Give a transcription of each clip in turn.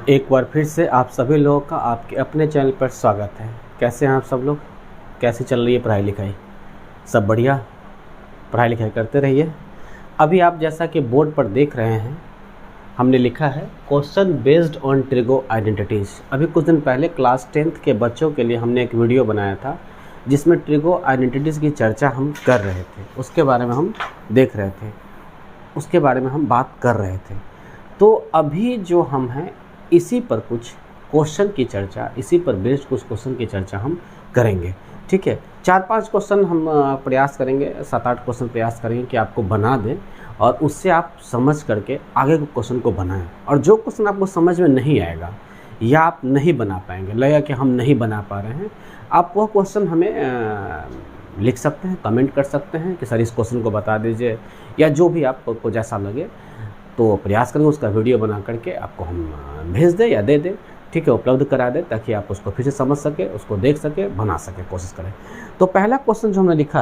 एक बार फिर से आप सभी लोगों का आपके अपने चैनल पर स्वागत है। कैसे हैं आप सब लोग? कैसे चल रही है पढ़ाई लिखाई? सब बढ़िया? पढ़ाई लिखाई करते रहिए। अभी आप जैसा कि बोर्ड पर देख रहे हैं, हमने लिखा है question based on trigo identities. अभी कुछ दिन पहले क्लास 10th के बच्चों के लिए हमने एक वीडियो बनाया था जिसमें ट्रिगो आइडेंटिटीज़ की चर्चा हम कर रहे थे, उसके बारे में हम देख रहे थे, उसके बारे में हम बात कर रहे थे। तो अभी जो हम हैं इसी पर कुछ क्वेश्चन की चर्चा, इसी पर बेस्ड कुछ क्वेश्चन की चर्चा हम करेंगे। ठीक है, 4-5 क्वेश्चन हम प्रयास करेंगे, 7-8 क्वेश्चन प्रयास करेंगे कि आपको बना दें और उससे आप समझ करके आगे के क्वेश्चन को बनाएं। और जो क्वेश्चन आपको समझ में नहीं आएगा या आप नहीं बना पाएंगे, लगेगा कि हम नहीं बना पा रहे हैं, आप वह क्वेश्चन हमें लिख सकते हैं, कमेंट कर सकते हैं कि सर इस क्वेश्चन को बता दीजिए, या जो भी आपको जैसा लगे तो प्रयास करेंगे उसका वीडियो बना करके आपको हम भेज दें या दे दें। ठीक है, उपलब्ध करा दें ताकि आप उसको फिर से समझ सके, उसको देख सके, बना सके, कोशिश करें। तो पहला क्वेश्चन जो हमने लिखा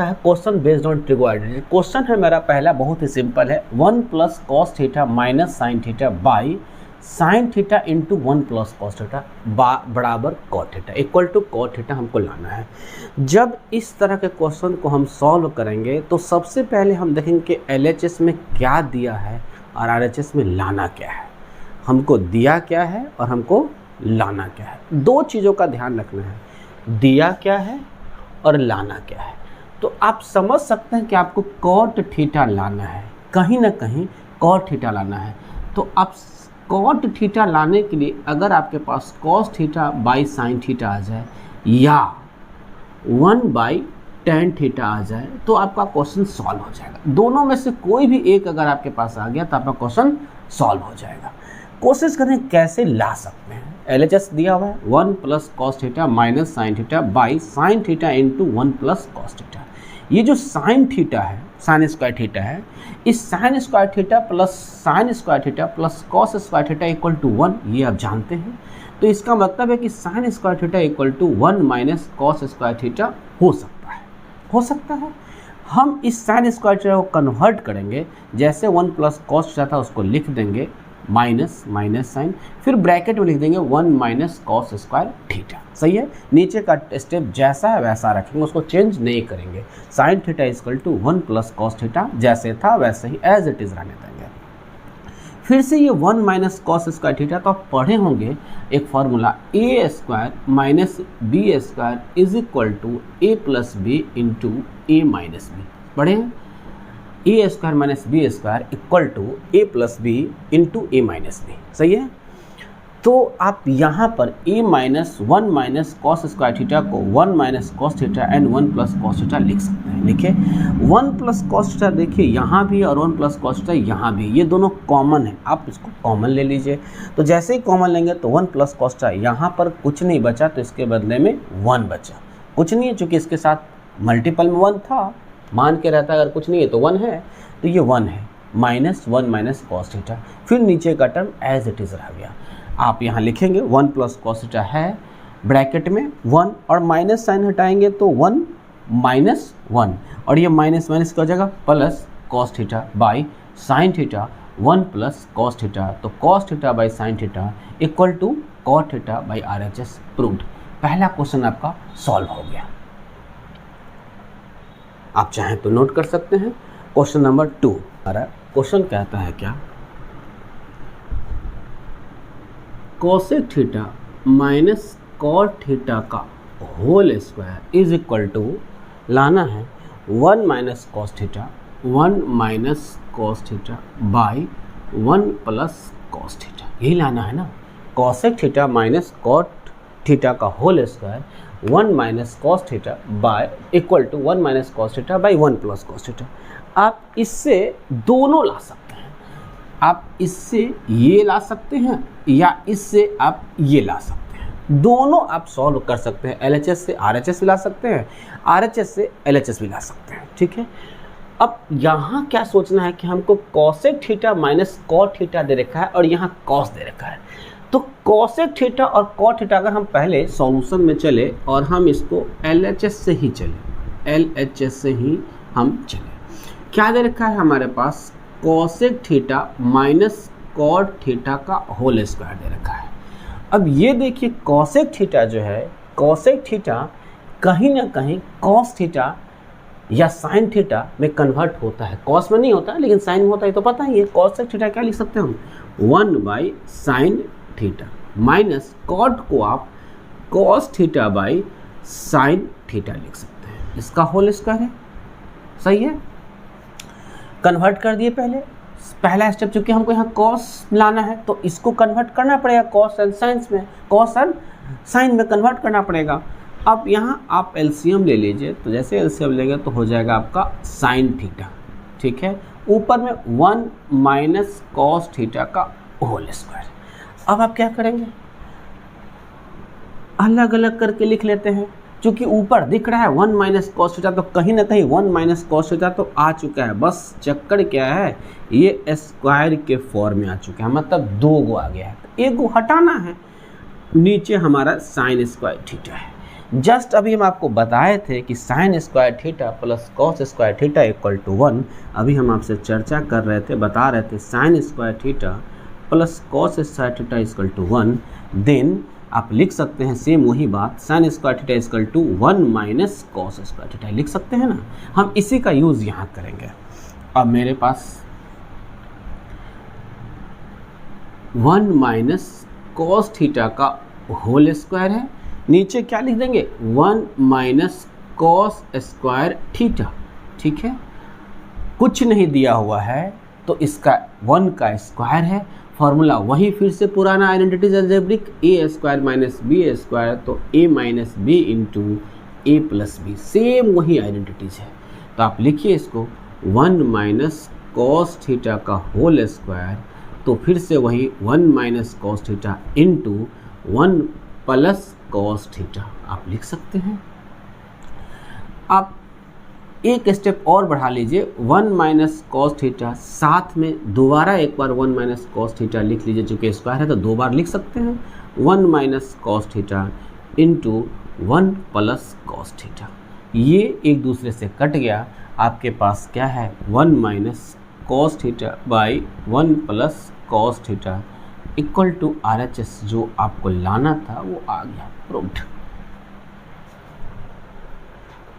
है, question based on trigo identity. Question है मेरा पहला, बहुत ही सिंपल है। 1 + cos theta minus sine theta by sine theta into 1 + cos theta बराबर cot theta equal to cot theta हमको लाना है। जब इस तरह के क्वेश्चन को हम सॉल्व करेंगे तो सबसे पहले हम देखेंगे कि LHS में क्या दिया है और RHS में लाना क्या है। हमको दिया क्या है और हमको लाना क्या है, दो चीज़ों का ध्यान रखना है, दिया क्या है और लाना क्या है। तो आप समझ सकते हैं कि आपको cot थीटा लाना है, कहीं ना कहीं cot थीटा लाना है। तो आप cot थीटा लाने के लिए अगर आपके पास cos theta by sine theta आ जाए या 1/tan थीटा आ जाए तो आपका क्वेश्चन सॉल्व हो जाएगा। दोनों में से कोई भी एक अगर आपके पास आ गया तो आपका क्वेश्चन सॉल्व हो जाएगा। कोशिश करें कैसे ला सकते हैं। LHS दिया हुआ है 1 + cos theta minus sine theta by sine theta into 1 + cos theta. ये जो साइन थीटा है, साइन स्क्वायर थीटा है, इस sine square theta plus sine square theta plus cos square theta equal to 1, ये आप जानते हैं। तो इसका मतलब है कि sine square theta equal to 1 minus cos square theta हो सकता है। हम इस साइन स्क्वायर थीटा को कन्वर्ट करेंगे, जैसे 1 + cos थीटा था उसको लिख देंगे माइनस साइन, फिर ब्रैकेट में लिख देंगे 1 - cos स्क्वायर थीटा। सही है, नीचे का स्टेप जैसा है वैसा रखेंगे, उसको चेंज नहीं करेंगे। Sine theta equal to 1 + cos theta जैसे था वैसे ही एज इट इज़ रहने देंगे। फिर से ये 1 - cos स्क्वायर थीटा, तो आप पढ़े होंगे एक formula a² - b² is equal to a + b into a - b। पढ़े हैं, a² - b² equal to a + b into a - b। सही है, तो आप यहाँ पर a-1 - cos स्क्वायर थीटा को 1 - cos theta and 1 + cos theta लिख सकते हैं। लिखे 1 + cos थीटा, देखिए यहाँ भी और 1 + cos थीटा यहाँ भी, ये दोनों कॉमन है, आप इसको कॉमन ले लीजिए। तो जैसे ही कॉमन लेंगे तो 1 + cos थीटा, यहाँ पर कुछ नहीं बचा तो इसके बदले में 1 बचा। कुछ नहीं है चूँकि इसके साथ मल्टीपल में 1 था, मान के रहता अगर कुछ नहीं है तो 1 है, तो ये 1 है -1 - cos थीटा। फिर नीचे का टर्म एज इट इज़ रह गया। आप यहाँ लिखेंगे 1 + cos थीटा है, ब्रैकेट में 1 और माइनस साइन हटाएंगे तो 1 - 1 और ये माइनस क्या हो जाएगा plus cos theta by sine theta 1 + cos theta. तो cos theta by sine theta equal to cot theta by RHS proved. पहला क्वेश्चन आपका सॉल्व हो गया। आप चाहें तो नोट कर सकते हैं। क्वेश्चन नंबर 2 हमारा क्वेश्चन कहता है क्या, cosec theta minus cot theta का whole square is equal to लाना है 1 - cos theta 1 - cos theta by 1 + cos theta, यही लाना है ना। Cosec theta minus cot theta का whole square 1 - cos theta by equal to 1 - cos theta by 1 + cos theta. आप इससे दोनों ला सकते हैं, आप इससे ये ला सकते हैं या इससे आप ये ला सकते हैं, दोनों आप सॉल्व कर सकते हैं। LHS से RHS भी ला सकते हैं, RHS से LHS भी ला सकते हैं। ठीक है, अब यहाँ क्या सोचना है कि हमको cosec theta minus cot theta दे रखा है और यहाँ कॉस दे रखा है। तो कोसेक थीटा और कॉट थीटा अगर हम पहले सॉल्यूशन में चले और हम इसको LHS से ही चले, LHS से ही हम चले, क्या दे रखा है हमारे पास cosec theta minus cot theta का होल स्क्वायर दे रखा है। अब ये देखिए कॉसेक थीटा जो है, कॉसेक थीटा कहीं ना कहीं कॉस थीटा या साइन थीटा में कन्वर्ट होता है। कॉस में नहीं होता है लेकिन साइन में होता है, तो पता ही है। कॉसेक थीटा क्या लिख सकते हैं हम, 1 साइन थीटा माइनस कॉट को आप cos theta by sine theta लिख सकते हैं। इसका होल स्क्वायर है, सही है। कन्वर्ट कर दिए पहला स्टेप, चूंकि हमको यहाँ कॉस लाना है तो इसको कन्वर्ट करना पड़ेगा कॉस एंड साइन में, कॉस एंड साइन में कन्वर्ट करना पड़ेगा। अब यहाँ आप एलसीएम ले लीजिए, तो जैसे एलसीएम लेंगे तो हो जाएगा आपका साइन थीटा, ठीक है, ऊपर में 1 माइनस कॉस थीटा का होल स्क्वायर। अब आप क्या करेंगे, अलग अलग करके लिख लेते हैं। चूंकि ऊपर दिख रहा है 1 माइनस कॉस थीटा, तो कहीं ना कहीं 1 माइनस कॉस थीटा तो आ चुका है। बस चक्कर क्या है, ये स्क्वायर के फॉर्म में आ चुका है, मतलब 2 गो आ गया है, तो 1 गो हटाना है। नीचे हमारा साइन स्क्वायर थीटा है। जस्ट अभी हम आपको बताए थे कि sine square theta plus cos square theta equal to 1। अभी हम आपसे चर्चा कर रहे थे, बता रहे थे sine square theta plus cos square theta equal to 1। Then आप लिख सकते हैं सेम वही बात, sine square theta equal to 1 minus cos square theta लिख सकते हैं ना। हम इसी का यूज़ यहाँ करेंगे। अब मेरे पास 1 माइनस कॉस थीटा का होल स्क्वायर है, नीचे क्या लिख देंगे 1 माइनस कॉस स्क्वायर थीटा, ठीक है। कुछ नहीं दिया हुआ है तो इसका 1 का स्क्वायर है, फॉर्मूला वही फिर से पुराना आइडेंटिटीज अलजेब्रिक, ए स्क्वायर माइनस बी स्क्वायर, तो ए माइनस बी इंटू ए प्लस बी, सेम वही आइडेंटिटीज है। तो आप लिखिए इसको 1 माइनस कॉस थीटा का होल स्क्वायर, तो फिर से वही 1 minus cos theta into 1 plus cos theta आप लिख सकते हैं। आप एक स्टेप और बढ़ा लीजिए, 1 माइनस कॉस थीटा, साथ में दोबारा एक बार 1 माइनस कॉस थीटा लिख लीजिए, चूँकि स्क्वायर है तो 2 बार लिख सकते हैं। 1 minus cos theta into 1 plus cos theta, ये एक दूसरे से कट गया। आपके पास क्या है 1 minus cos theta by 1 plus cos theta equal to RHS, जो आपको लाना था वो आ गया, प्रूव्ड।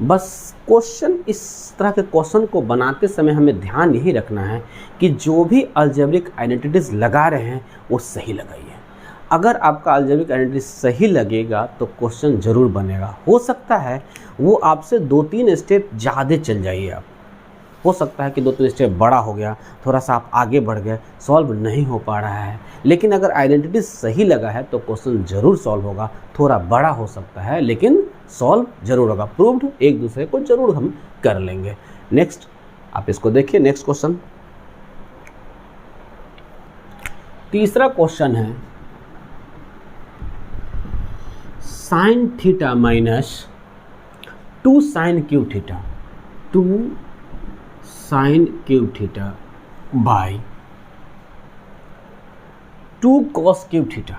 बस क्वेश्चन, इस तरह के क्वेश्चन को बनाते समय हमें ध्यान यही रखना है कि जो भी अलजेब्रिक आइडेंटिटीज लगा रहे हैं वो सही लगाइए। अगर आपका अलजेब्रिक आइडेंटिटी सही लगेगा तो क्वेश्चन जरूर बनेगा। हो सकता है वो आपसे 2-3 स्टेप ज़्यादा चल जाइए, आप हो सकता है कि 2-3 स्टेप बड़ा हो गया, थोड़ा सा आप आगे बढ़ गए, सॉल्व नहीं हो पा रहा है। लेकिन अगर आइडेंटिटी सही लगा है तो क्वेश्चन जरूर सॉल्व होगा। थोड़ा बड़ा हो सकता है लेकिन सॉल्व जरूर होगा, प्रूव्ड। एक दूसरे को जरूर हम कर लेंगे। नेक्स्ट आप इसको देखिए, नेक्स्ट क्वेश्चन, तीसरा क्वेश्चन है sine theta minus 2 sine cube theta, 2 sine cube theta by 2 cos cube theta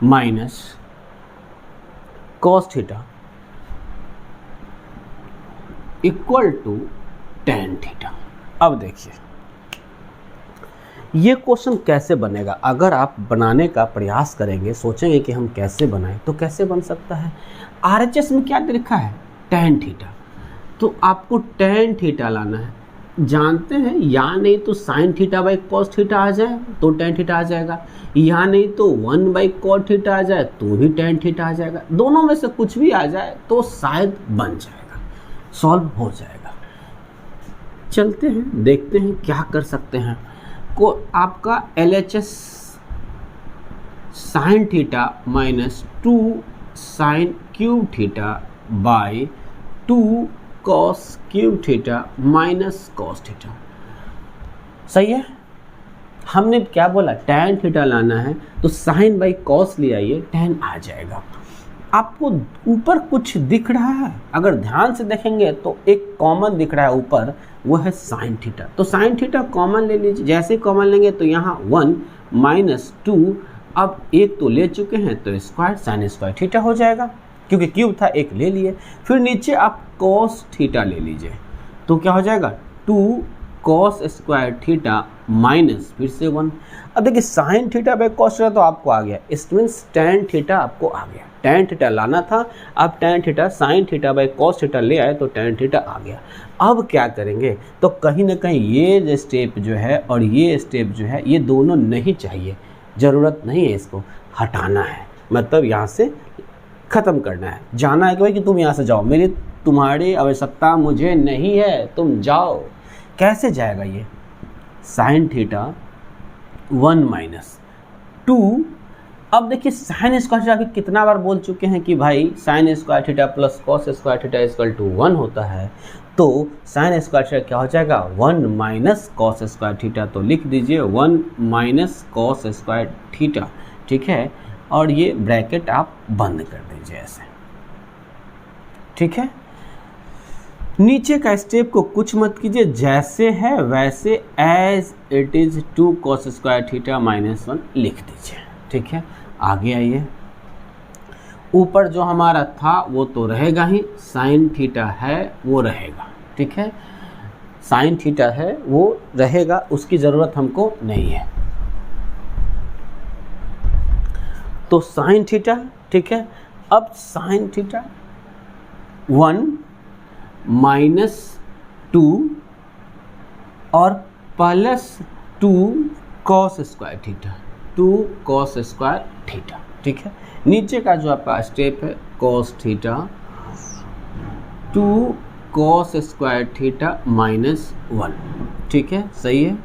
minus cos theta equal to tan theta. अब देखिए ये क्वेश्चन कैसे बनेगा। अगर आप बनाने का प्रयास करेंगे, सोचेंगे कि हम कैसे बनाएं, तो कैसे बन सकता है। RHS में क्या लिखा है टेन थीटा, तो आपको टेन थीटा लाना है। जानते हैं या नहीं तो sine theta by cos theta आ जाए तो टेन थीटा आ जाएगा, या नहीं तो 1 बाई कॉट थीटा आ जाए तो भी टेन थीटा आ जाएगा। दोनों में से कुछ भी आ जाए तो शायद बन जाएगा, सॉल्व हो जाएगा। चलते हैं, देखते हैं क्या कर सकते हैं। को आपका LHS sign theta minus 2 sine cube theta by 2 cos cube theta minus cos theta, सही है। हमने क्या बोला, टैन थीटा लाना है तो साइन बाई कॉस ले आइए, टैन आ जाएगा। आपको ऊपर कुछ दिख रहा है, अगर ध्यान से देखेंगे तो एक कॉमन दिख रहा है ऊपर, वो है साइन थीटा। तो साइन थीटा कॉमन ले लीजिए, जैसे कॉमन लेंगे तो यहाँ 1 माइनस 2, अब एक तो ले चुके हैं तो स्क्वायर साइन स्क्वायर थीटा हो जाएगा, क्योंकि क्यूब था एक ले लिए। फिर नीचे आप कॉस थीटा ले लीजिए, तो क्या हो जाएगा 2 cos स्क्वायर थीटा माइनस फिर से 1। अब देखिए sign theta by cos theta तो आपको आ गया, इट मीन्स tan थीटा आपको आ गया। tan थीटा लाना था, अब tan theta sine theta by cos theta ले आए तो tan थीटा आ गया। अब क्या करेंगे, तो कहीं ना कहीं ये जो स्टेप जो है और ये स्टेप जो है ये दोनों नहीं चाहिए, ज़रूरत नहीं है, इसको हटाना है, मतलब यहाँ से ख़त्म करना है, जाना है कि भाई कि तुम यहाँ से जाओ, मेरी तुम्हारी आवश्यकता मुझे नहीं है, तुम जाओ। कैसे जाएगा ये, साइन थीटा 1 माइनस 2। अब देखिए साइन स्क्वायर थीटा कितना बार बोल चुके हैं कि भाई sine square theta plus cos square theta equal to 1 होता है, तो साइन स्क्वायर थीटा क्या हो जाएगा 1 माइनस कॉस स्क्वायर थीटा, तो लिख दीजिए 1 माइनस कॉस स्क्वायर थीटा, ठीक है, और ये ब्रैकेट आप बंद कर दीजिए ऐसे, ठीक है। नीचे का स्टेप को कुछ मत कीजिए, जैसे है वैसे as it is 2 cos square theta minus 1 लिख दीजिए, ठीक है। आगे आइए, ऊपर जो हमारा था वो तो रहेगा ही, साइन थीटा है वो रहेगा, ठीक है, साइन थीटा है वो रहेगा, उसकी ज़रूरत हमको नहीं है। तो साइन थीटा, ठीक है, अब साइन थीटा 1 माइनस 2 और plus 2 cos square theta, 2 cos square theta, ठीक है। नीचे का जो आपका स्टेप है cos theta 2 cos square theta minus 1, ठीक है, सही है।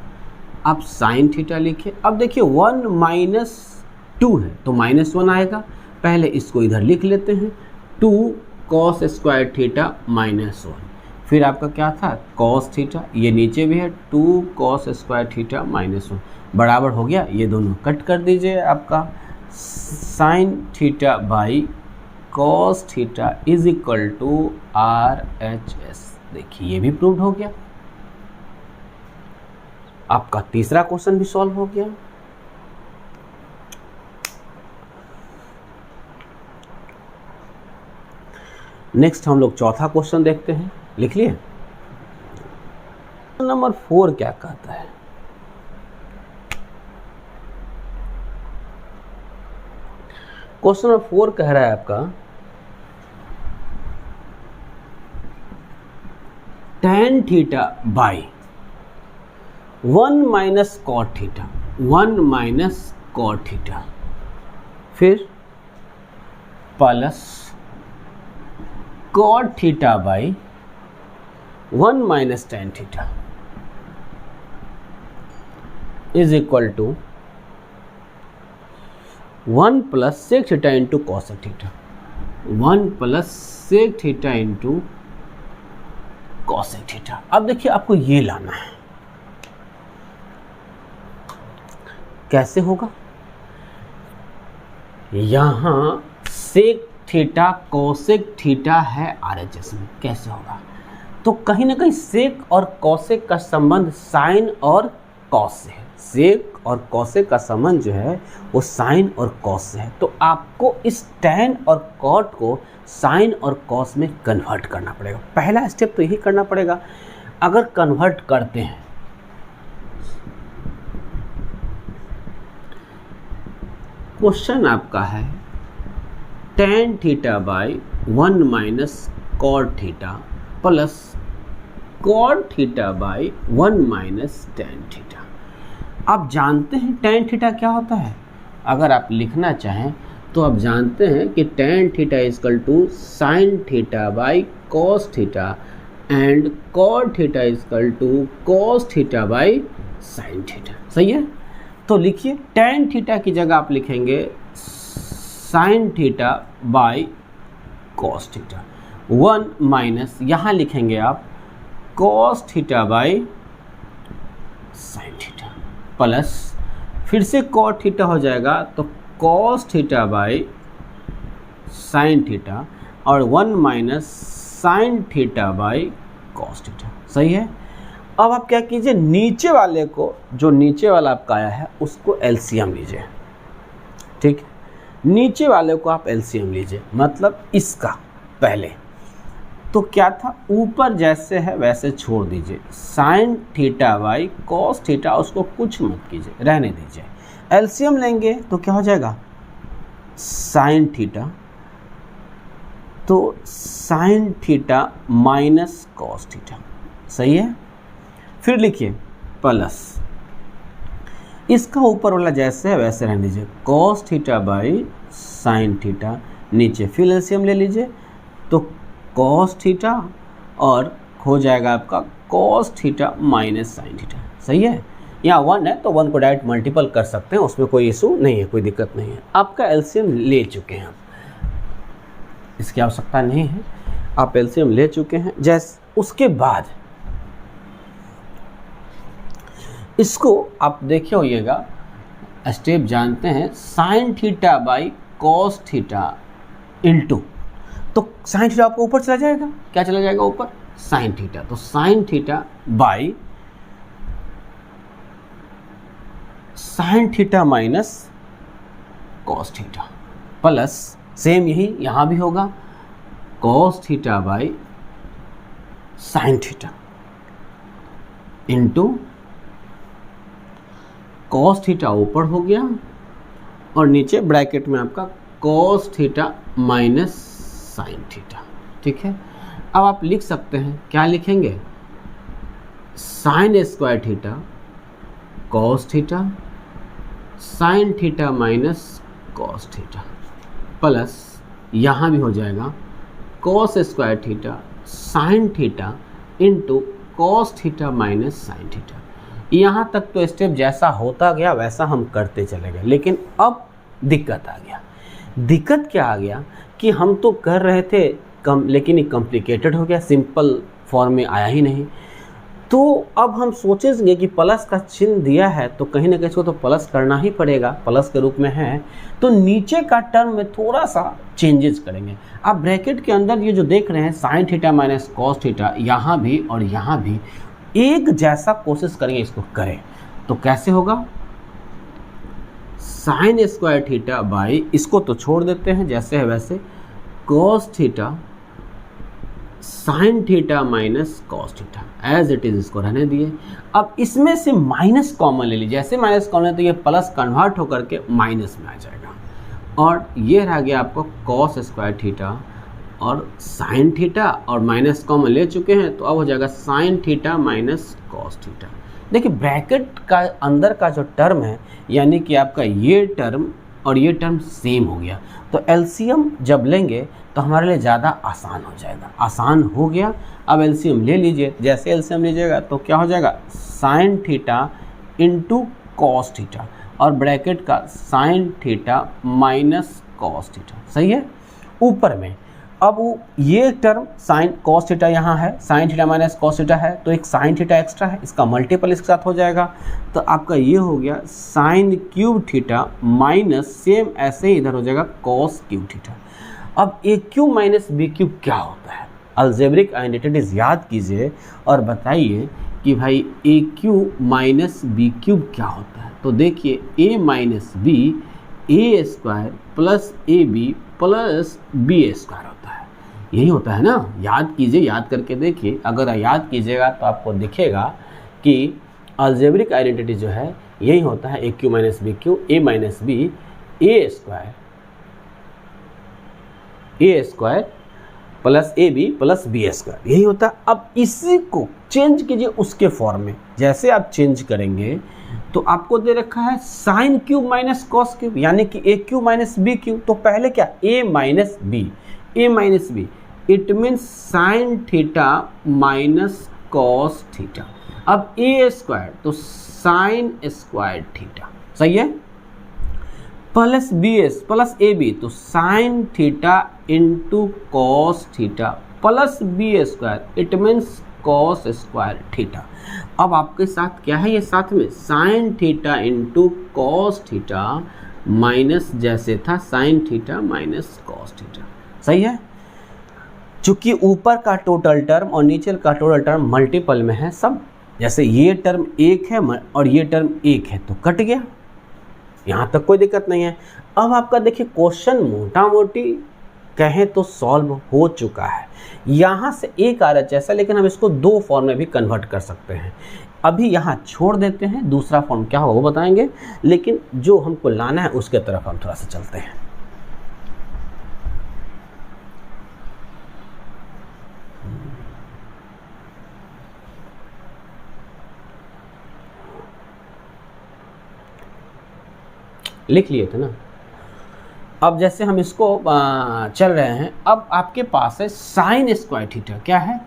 अब साइन थीटा लिखिए, अब देखिए 1 माइनस 2 है तो माइनस 1 आएगा, पहले इसको इधर लिख लेते हैं, 2 cos स्क्वायर थीटा माइनस 1, फिर आपका क्या था cos थीटा, ये नीचे भी है 2 cos स्क्वायर थीटा माइनस 1, बराबर हो गया, ये दोनों कट कर दीजिए, आपका sine theta by cos theta is equal to RHS। देखिए ये भी प्रूव्ड हो गया, आपका तीसरा क्वेश्चन भी सॉल्व हो गया। नेक्स्ट हम लोग चौथा क्वेश्चन देखते हैं, लिख लिए। नंबर 4 क्या कहता है, क्वेश्चन नंबर 4 कह रहा है आपका tan theta by 1 minus cot theta, 1 minus cot theta, फिर plus cot theta by 1 minus tan theta is equal to 1 plus sec theta into cosec theta, 1 plus sec theta into cosec theta. अब देखिए आपको ये लाना है, कैसे होगा, यहां सेक थीटा कोसेक थीटा है RHS में, कैसे होगा, तो कहीं ना कहीं सेक और कॉसेक का संबंध साइन और कॉस से है, सेक और कॉसेक का संबंध जो है वो साइन और कॉस से है, तो आपको इस tan और कॉट को साइन और कॉस में कन्वर्ट करना पड़ेगा, पहला स्टेप तो यही करना पड़ेगा। अगर कन्वर्ट करते हैं क्वेश्चन आपका है tan theta by 1 minus cot theta plus cot theta by 1 minus tan theta. आप जानते हैं tan थीटा क्या होता है, अगर आप लिखना चाहें तो आप जानते हैं कि tan theta equal to sine theta by cos theta and cot theta equal to cos theta by sine theta, सही है। तो लिखिए tan थीटा की जगह आप लिखेंगे sign theta by cos theta, 1 minus यहाँ लिखेंगे आप cos theta by sine theta plus फिर से कॉट थीटा हो जाएगा तो cos theta by sine theta और 1 minus sine theta by cos theta, सही है। अब आप क्या कीजिए, नीचे वाले को, जो नीचे वाला आपका आया है उसको एलसीएम लीजिए, ठीक है, नीचे वाले को आप एलसीएम लीजिए, मतलब इसका पहले तो क्या था, ऊपर जैसे है वैसे छोड़ दीजिए, sign theta by cos theta उसको कुछ मत कीजिए, रहने दीजिए। एलसीएम लेंगे तो क्या हो जाएगा, साइन थीटा, तो sine theta minus cos theta, सही है। फिर लिखिए प्लस, इसका ऊपर वाला जैसे है वैसे रहने दीजिए, cos theta by sine theta, नीचे फिर एलसीएम ले लीजिए, तो कॉस थीटा और हो जाएगा आपका cos theta minus sine theta, सही है। यहाँ 1 है तो 1 को डायरेक्ट मल्टीपल कर सकते हैं, उसमें कोई इशू नहीं है, कोई दिक्कत नहीं है। आपका एलसीएम ले चुके हैं, इसकी आवश्यकता नहीं है, आप एलसीएम ले चुके हैं। जैसे उसके बाद इसको आप देखे होइएगा, स्टेप जानते हैं, sign theta by cos theta into, तो साइन थीटा आपको ऊपर चला जाएगा, क्या चला जाएगा ऊपर, साइन थीटा, तो sine theta by sine theta minus cos theta, plus same यही यहाँ भी होगा, cos theta by sine theta into cos theta ऊपर हो गया और नीचे ब्रैकेट में आपका cos theta minus sine theta, ठीक है। अब आप लिख सकते हैं, क्या लिखेंगे, sign square theta cos theta sine theta minus cos theta, plus यहाँ भी हो जाएगा cos square theta sine theta into cos theta minus sine theta. यहाँ तक तो स्टेप जैसा होता गया वैसा हम करते चले गए, लेकिन अब दिक्कत आ गया। दिक्कत क्या आ गया कि हम तो कर रहे थे लेकिन ये कॉम्प्लिकेटेड हो गया, सिंपल फॉर्म में आया ही नहीं। तो अब हम सोचेंगे कि प्लस का चिन्ह दिया है तो कहीं ना कहीं इसको तो प्लस करना ही पड़ेगा, प्लस के रूप में है, तो नीचे का टर्म में थोड़ा सा चेंजेस करेंगे। आप ब्रैकेट के अंदर ये जो देख रहे हैं sign theta minus cos theta, यहाँ भी और यहाँ भी एक जैसा कोशिश करेंगे इसको करें, तो कैसे होगा, साइन स्क्वायर थीटा बाई, इसको तो छोड़ देते हैं जैसे है वैसे, cos theta sine theta minus cos theta, as it is इसको रहने दिए। अब इसमें से माइनस कॉमन ले लीजिए, जैसे माइनस कॉमन तो ये प्लस कन्वर्ट होकर के माइनस में आ जाएगा, और ये रह गया आपको कॉस स्क्वायर थीटा और साइन थीटा, और माइनस कॉमन ले चुके हैं तो अब हो जाएगा sign theta minus cos theta. देखिए ब्रैकेट का अंदर का जो टर्म है, यानी कि आपका ये टर्म और ये टर्म सेम हो गया, तो एलसीएम जब लेंगे तो हमारे लिए ज़्यादा आसान हो जाएगा। आसान हो गया, अब एलसीएम ले लीजिए, जैसे एलसीएम लीजिएगा तो क्या हो जाएगा, sign theta into cos theta और ब्रैकेट का sign theta minus cos theta, सही है। ऊपर में अब ये टर्म साइन कॉस थीटा यहाँ है, sine theta minus cos theta है, तो एक साइन थीटा एक्स्ट्रा है, इसका मल्टीपल इसके साथ हो जाएगा, तो आपका ये हो गया sign cube theta minus same ऐसे ही इधर हो जाएगा कॉस क्यूब थीटा। अब ए क्यूब माइनस बी क्यूब क्या होता है, अलजेब्रिक आइडेंटिटीज याद कीजिए और बताइए कि भाई a cube minus b cube क्या होता है। तो देखिए a minus B A square plus a b plus b square होता है, यही होता है ना। याद कीजिए, याद करके देखिए, अगर याद कीजिएगा तो आपको दिखेगा कि अलजेब्रिक आइडेंटिटी जो है यही होता है, a cube minus b cube a minus B A square plus a b plus b square, यही होता है। अब इसी को चेंज कीजिए उसके फॉर्म में, जैसे आप चेंज करेंगे तो आपको दे रखा है sine cube minus cos cube, यानी कि a cube minus b cube, तो पहले क्या a minus b, it means sine theta minus cos theta. अब ए स्क्वायर तो साइन स्क्वायर थीटा, सही है, plus b S plus a b तो sine theta into cos theta plus b square, it means cos square theta. अब आपके साथ क्या है, ये साथ में sine theta into cos theta minus जैसे था sign theta minus cos theta, सही है। चूंकि ऊपर का टोटल टर्म और नीचे का टोटल टर्म मल्टीपल में है सब, जैसे ये टर्म एक है और ये टर्म एक है तो कट गया, यहाँ तक कोई दिक्कत नहीं है। अब आपका देखिए क्वेश्चन मोटा मोटी कहें तो सॉल्व हो चुका है। यहाँ से एक RHS है, लेकिन हम इसको दो फॉर्म में भी कन्वर्ट कर सकते हैं। अभी यहाँ छोड़ देते हैं, दूसरा फॉर्म क्या होगा वो बताएंगे, लेकिन जो हमको लाना है उसके तरफ हम थोड़ा सा चलते हैं। लिख लिए थे ना। अब जैसे हम इसको चल रहे हैं, अब आपके पास है साइन स्क्वायर थीटा। क्या है?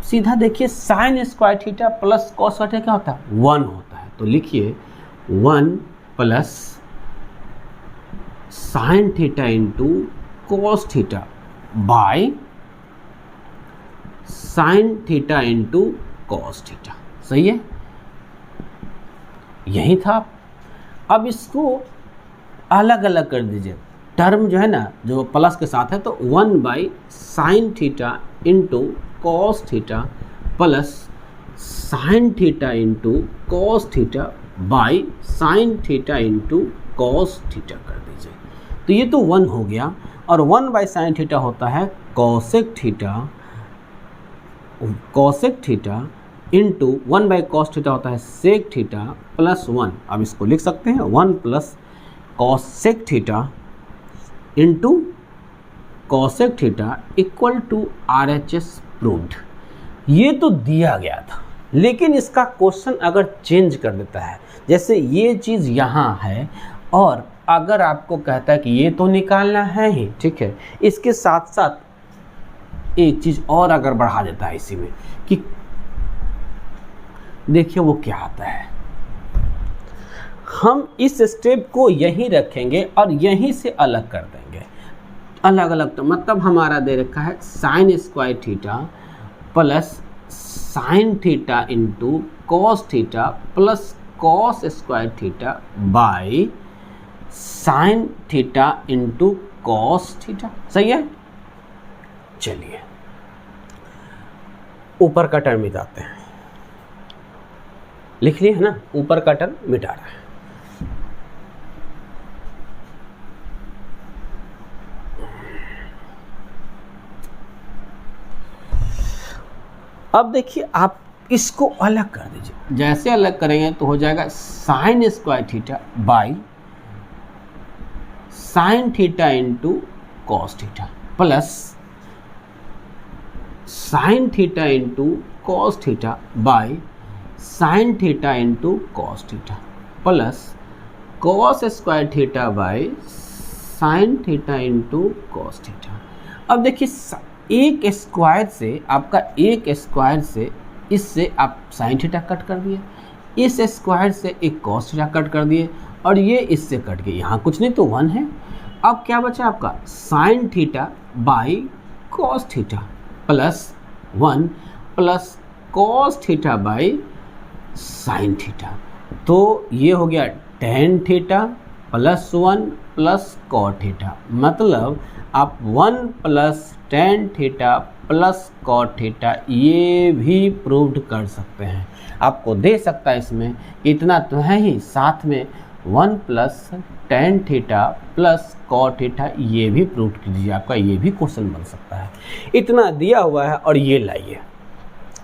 सीधा देखिए, sign square theta plus cos square theta क्या होता है? 1 होता है। तो लिखिए 1 plus sine theta into cos theta by sine theta into cos theta. सही है, यही था। अब इसको अलग अलग कर दीजिए। टर्म जो है ना, जो प्लस के साथ है, तो 1 by sine theta into cos theta plus sine theta into cos theta by sine theta into cos theta कर दीजिए। तो ये तो 1 हो गया, और 1 बाई साइन थीटा होता है cosec theta into 1 by cos theta होता है सेक थीटा प्लस 1। अब इसको लिख सकते हैं 1 plus cosec theta into cosec theta equal to RHS proved. ये तो दिया गया था, लेकिन इसका क्वेश्चन अगर चेंज कर देता है, जैसे ये चीज़ यहाँ है और अगर आपको कहता है कि ये तो निकालना है ही, ठीक है, इसके साथ साथ एक चीज़ और अगर बढ़ा देता है इसी में कि देखिए वो क्या आता है। हम इस स्टेप को यहीं रखेंगे और यहीं से अलग कर देंगे। अलग अलग तो मतलब हमारा दे रखा है sine square theta plus sine theta into cos theta plus cos square theta by sine theta into cos theta. सही है। चलिए ऊपर का टर्म मिटाते हैं। लिख लिए है ना, ऊपर का टर्म मिटा रहा है। अब देखिए आप इसको अलग कर दीजिए। जैसे अलग करेंगे तो हो जाएगा sign square theta by sine theta into cos theta plus sine theta into cos theta by sine theta into cos theta plus cos square theta by sine theta into cos theta. अब देखिए एक square से आपका एक square से इससे आप sine theta cut कर दिए, इस स्क्वायर से एक कॉस थीटा कट कर दिए, और ये इससे कट गए। यहाँ कुछ नहीं तो 1 है। अब क्या बचा आपका sine theta by cos theta plus 1 plus cos theta by sine theta. तो ये हो गया टेन थीटा प्लस 1 प्लस कॉट थीटा। मतलब आप 1 plus tan theta plus cot theta ये भी प्रूव्ड कर सकते हैं। आपको दे सकता है इसमें कि इतना तो है ही, साथ में 1 plus tan theta plus cot theta ये भी प्रूव कीजिए। आपका ये भी क्वेश्चन बन सकता है। इतना दिया हुआ है और ये लाइए।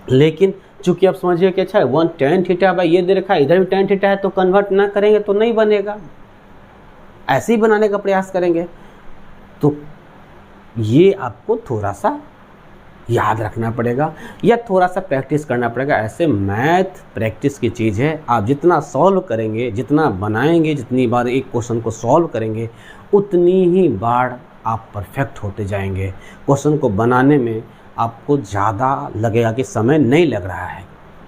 लेकिन चूंकि आप समझिए कि अच्छा 1 टेन थीटा बाई ये दे रखा है, इधर भी टेन थीटा है, तो कन्वर्ट ना करेंगे तो नहीं बनेगा, ऐसे ही बनाने का प्रयास करेंगे। तो ये आपको थोड़ा सा याद रखना पड़ेगा या थोड़ा सा प्रैक्टिस करना पड़ेगा। ऐसे मैथ प्रैक्टिस की चीज़ है। आप जितना सॉल्व करेंगे, जितना बनाएंगे, जितनी बार एक क्वेश्चन को सॉल्व करेंगे, उतनी ही बार आप परफेक्ट होते जाएंगे। क्वेश्चन को बनाने में आपको ज़्यादा लगेगा कि समय नहीं लग रहा है,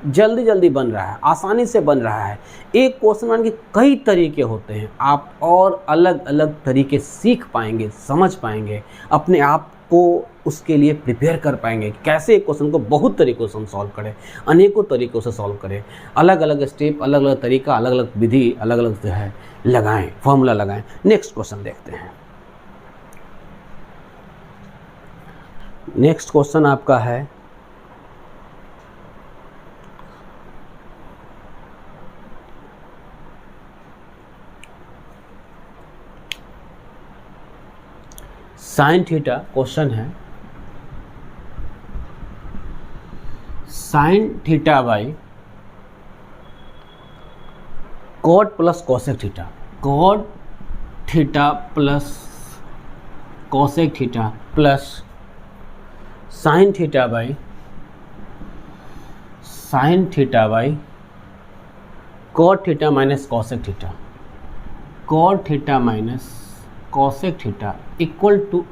जल्दी जल्दी बन रहा है, आसानी से बन रहा है। एक क्वेश्चन बनाने के कई तरीके होते हैं, आप और अलग अलग तरीके सीख पाएंगे, समझ पाएंगे, अपने आप को उसके लिए प्रिपेयर कर पाएंगे। कैसे एक क्वेश्चन को बहुत तरीक़ों से हम सॉल्व करें, अनेकों तरीक़ों से सॉल्व करें, अलग अलग स्टेप, अलग अलग तरीका, अलग अलग विधि, अलग अलग जो है लगाएं, फॉर्मूला लगाएं। नेक्स्ट क्वेश्चन देखते हैं। नेक्स्ट क्वेश्चन आपका है साइन थीटा क्वेश्चन है sine theta by cot plus cosec theta, cot theta plus cosec theta plus sine theta by cot theta minus cosec theta, cot theta minus cosec theta equal to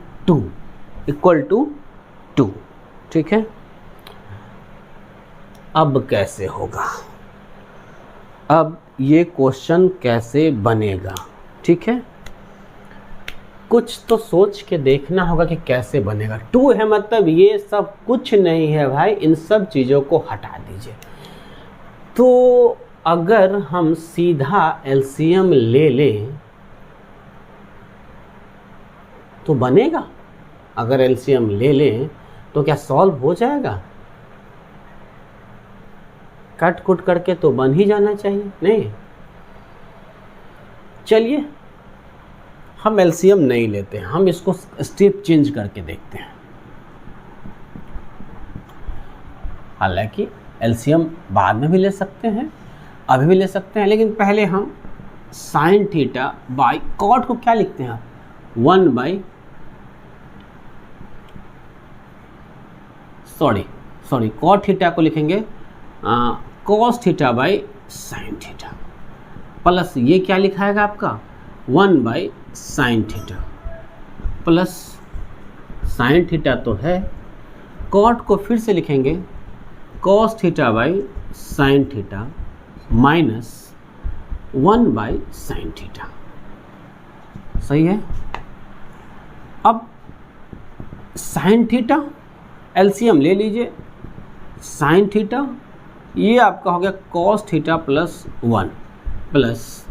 2। ठीक है, अब कैसे होगा, अब ये question कैसे बनेगा? ठीक है, कुछ तो सोच के देखना होगा कि कैसे बनेगा। 2 है मतलब ये सब कुछ नहीं है भाई, इन सब चीज़ों को हटा दीजिए। तो अगर हम सीधा एलसीएम ले लें तो बनेगा, अगर एलसीएम ले लें तो क्या सॉल्व हो जाएगा? कट कुट करके तो बन ही जाना चाहिए, नहीं? चलिए हम एलसीएम नहीं लेते, हम इसको स्टेप चेंज करके देखते हैं। हालांकि एलसीएम बाद में भी ले सकते हैं, अभी भी ले सकते हैं, लेकिन पहले हम साइन थीटा बाई कॉट को क्या लिखते हैं? 1 बाई सॉरी कॉट थीटा को लिखेंगे cos theta by sine theta plus ये क्या लिखाएगा आपका 1 by sine theta plus sine theta तो है, कॉट को फिर से लिखेंगे cos theta by sine theta minus 1 by sine theta. सही है। अब साइन थीटा एलसीएम ले लीजिए, साइन थीटा ये आपका हो गया कॉस थीटा प्लस 1 प्लस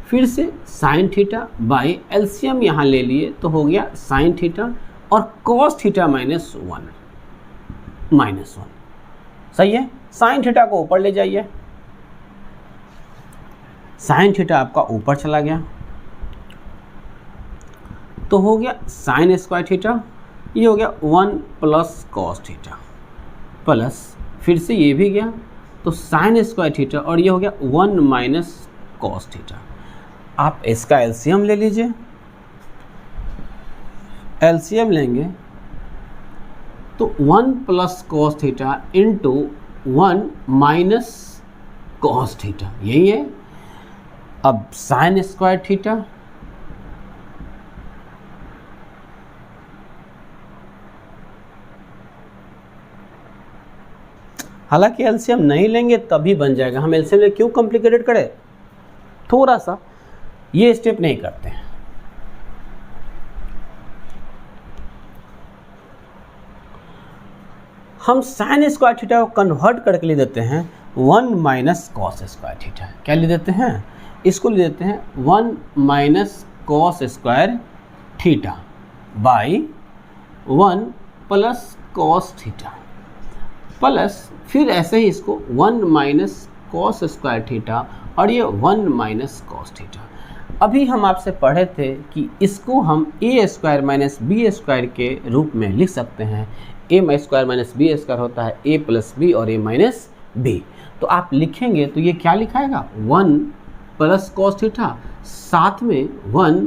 फिर से साइन थीटा बाई एलसीएम यहाँ ले लिए तो हो गया साइन थीटा और कॉस थीटा माइनस 1। सही है। साइन थीटा को ऊपर ले जाइए, साइन थीटा आपका ऊपर चला गया तो हो गया साइन स्क्वायर थीटा, ये हो गया 1 प्लस कॉस थीटा प्लस फिर से ये भी गया तो साइन स्क्वायर थीटा और ये हो गया 1 माइनस कॉस थीटा। आप इसका एलसीएम ले लीजिए, एलसीएम लेंगे तो 1 plus cos theta into 1 minus cos theta, यही है। अब साइन स्क्वायर थीटा हालांकि एलसीएम नहीं लेंगे तभी बन जाएगा, हम एलसीएम ले क्यों कॉम्प्लिकेटेड करें, थोड़ा सा ये स्टेप नहीं करते हैं। हम साइन स्क्वायर थीटा को कन्वर्ट करके ले देते हैं 1 माइनस कॉस स्क्वायर थीटा। क्या ले देते हैं? इसको ले देते हैं 1 minus cos square theta by 1 plus cos theta plus फिर ऐसे ही इसको 1 माइनस कॉस स्क्वायर थीटा और ये 1 माइनस कॉस थीटा। अभी हम आपसे पढ़े थे कि इसको हम ए स्क्वायर माइनस बी स्क्वायर के रूप में लिख सकते हैं। ए स्क्वायर माइनस बी स्क्वायर होता है ए प्लस बी और ए माइनस बी। तो आप लिखेंगे तो ये क्या लिखाएगा 1 प्लस कॉस थीटा, साथ में 1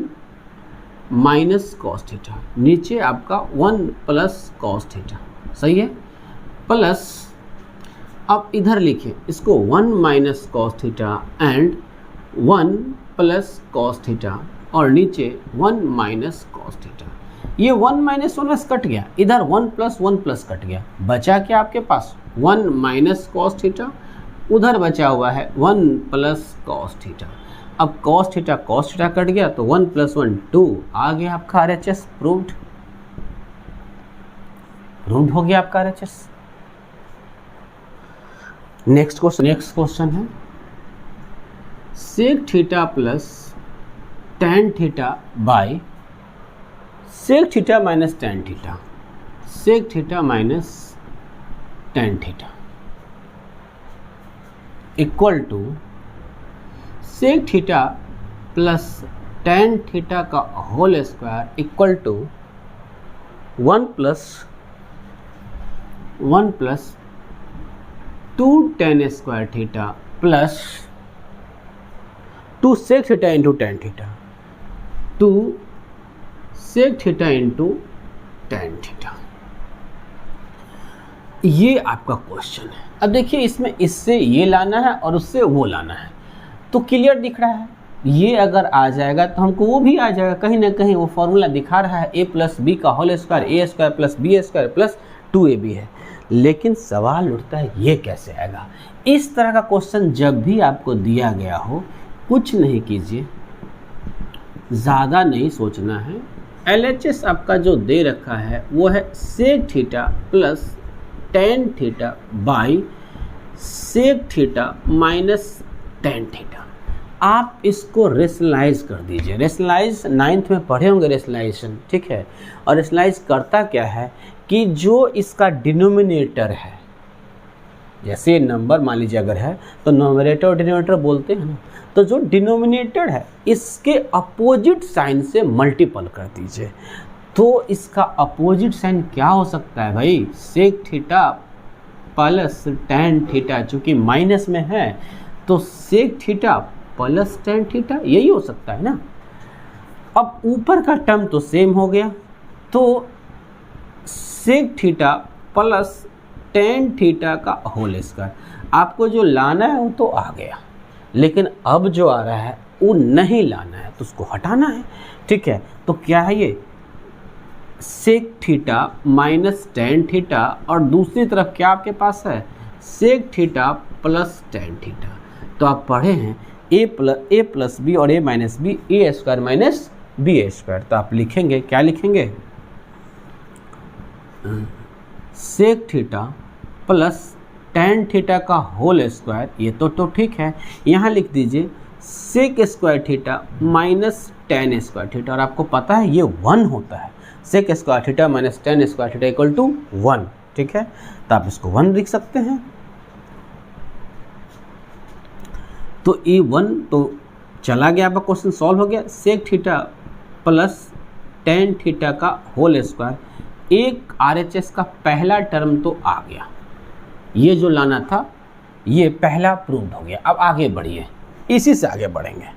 माइनस कॉस थीटा, नीचे आपका 1 प्लस कॉस थीटा। सही है। प्लस अब इधर लिखें इसको 1 minus cos theta and 1 plus cos theta और नीचे 1 माइनस कॉस थीटा। ये 1 माइनस 1 कट गया, इधर 1 प्लस कट गया, बचा क्या आपके पास 1 माइनस कॉस थीटा, उधर बचा हुआ है 1 प्लस कॉस थीटा। अब कॉस थीटा कट गया तो 1 प्लस 1 2 आ गया आपका RHS प्रूव्ड हो गया आपका RHS। नेक्स्ट क्वेश्चन है sec theta plus tan theta by sec theta minus tan theta, sec theta minus tan theta equal to sec theta plus tan theta का whole square equal to 1 plus 2 tan square theta plus 2 sec theta into tan theta, 2 sec theta into tan theta. ये आपका question है। अब देखिए इसमें इससे ये लाना है और उससे वो लाना है, तो क्लियर दिख रहा है। ये अगर आ जाएगा तो हमको वो भी आ जाएगा, कहीं ना कहीं वो फॉर्मूला दिखा रहा है a प्लस बी का whole square, a square plus b square plus 2ab है। लेकिन सवाल उठता है ये कैसे आएगा। इस तरह का क्वेश्चन जब भी आपको दिया गया हो, कुछ नहीं कीजिए, ज़्यादा नहीं सोचना है। LHS आपका जो दे रखा है वो है sec theta plus tan theta by sec theta minus tan theta. आप इसको रेशनलाइज कर दीजिए। रेशनलाइज 9th में पढ़े होंगे रेशनलाइजेशन, ठीक है। और रेशनलाइज करता क्या है कि जो इसका डिनोमिनेटर है, जैसे नंबर मान लीजिए अगर है तो नोमिनेटर और डिनोमिनेटर बोलते हैं ना, तो जो डिनोमिनेटर है इसके अपोजिट साइन से मल्टीपल कर दीजिए। तो इसका अपोजिट साइन क्या हो सकता है भाई, sec theta plus tan theta, चूँकि माइनस में है तो sec theta plus tan theta, यही हो सकता है ना। अब ऊपर का टर्म तो सेम हो गया, तो sec theta plus tan theta का होल स्क्वायर। आपको जो लाना है वो तो आ गया, लेकिन अब जो आ रहा है वो नहीं लाना है, तो उसको हटाना है, ठीक है। तो क्या है ये, sec theta minus tan theta, और दूसरी तरफ क्या आपके पास है, sec theta plus tan theta. तो आप पढ़े हैं ए प्लस बी और A minus B, A square minus B square. तो आप लिखेंगे, क्या लिखेंगे, sec theta plus tan theta का होल स्क्वायर, ये तो ठीक है। यहाँ लिख दीजिए sec square theta minus tan square theta, और आपको पता है ये 1 होता है। Sec square theta minus tan square theta equal to 1, ठीक है। तो आप इसको 1 लिख सकते हैं। तो ये 1 तो चला गया, आपका क्वेश्चन सॉल्व हो गया। Sec theta plus tan theta का होल स्क्वायर, एक RHS का पहला टर्म तो आ गया, ये जो लाना था ये पहला प्रूव हो गया। अब आगे बढ़िए, इसी से आगे बढ़ेंगे।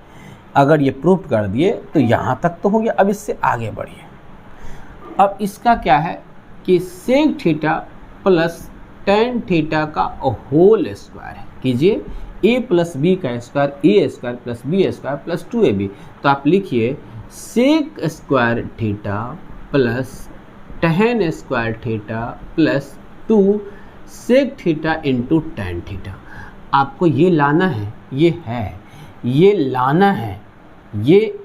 अगर ये प्रूव कर दिए तो यहाँ तक तो हो गया, अब इससे आगे बढ़िए। अब इसका क्या है कि sec theta plus tan theta का होल स्क्वायर है, कीजिए a प्लस बी का square, a square plus b square plus 2ab। तो आप लिखिए sec square theta plus tan square theta plus 2 sec theta into tan theta. आपको ये लाना है, ये है, ये लाना है, ये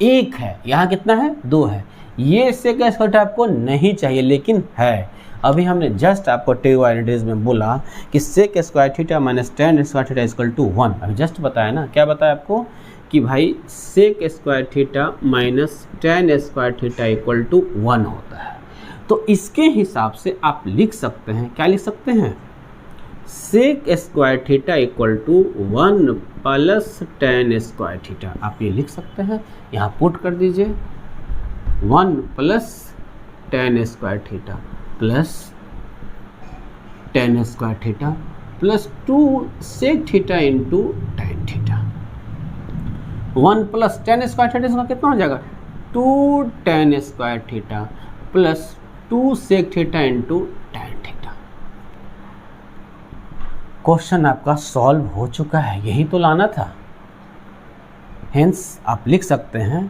1 है, यहाँ कितना है, 2 है। ये सेक स्क्वायर आपको नहीं चाहिए लेकिन है। अभी हमने जस्ट आपको ट्रिगोनोमेट्रीज में बोला कि sec square theta minus tan square theta equal to 1। अभी जस्ट बताया ना, क्या बताया आपको कि भाई sec square theta minus tan square theta equal to 1 होता है। तो इसके हिसाब से आप लिख सकते हैं, क्या लिख सकते हैं, sec square theta equal to 1 plus tan square theta. आप ये लिख सकते हैं, यहाँ पुट कर दीजिए 1 plus tan square theta plus tan square theta plus 2 sec theta into tan theta. 1 plus tan square theta इसका कितना हो जाएगा, 2 tan square theta plus 2 sec theta into tan theta. Question आपका सॉल्व हो चुका है, यही तो लाना था। हेंस आप लिख सकते हैं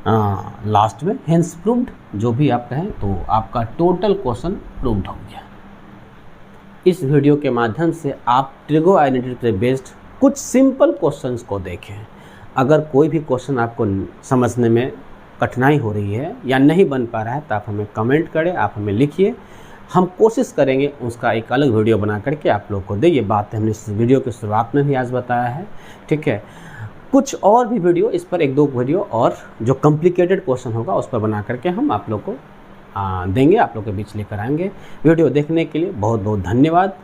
लास्ट में हेंस प्रूव्ड, जो भी आप कहें, तो आपका टोटल क्वेश्चन प्रूव्ड हो गया। इस वीडियो के माध्यम से आप ट्रिगोनोमेट्री पे बेस्ड कुछ सिंपल क्वेश्चंस को देखें। अगर कोई भी क्वेश्चन आपको समझने में कठिनाई हो रही है या नहीं बन पा रहा है तो आप हमें कमेंट करें, आप हमें लिखिए, हम कोशिश करेंगे उसका एक अलग वीडियो बना करके आप लोग को दे। ये बात हमने इस वीडियो की शुरुआत में भी आज बताया है, ठीक है। कुछ और भी वीडियो इस पर, 1-2 वीडियो और जो कॉम्प्लिकेटेड क्वेश्चन होगा उस पर बना करके हम आप लोग को देंगे, आप लोग के बीच लेकर आएंगे। वीडियो देखने के लिए बहुत बहुत धन्यवाद।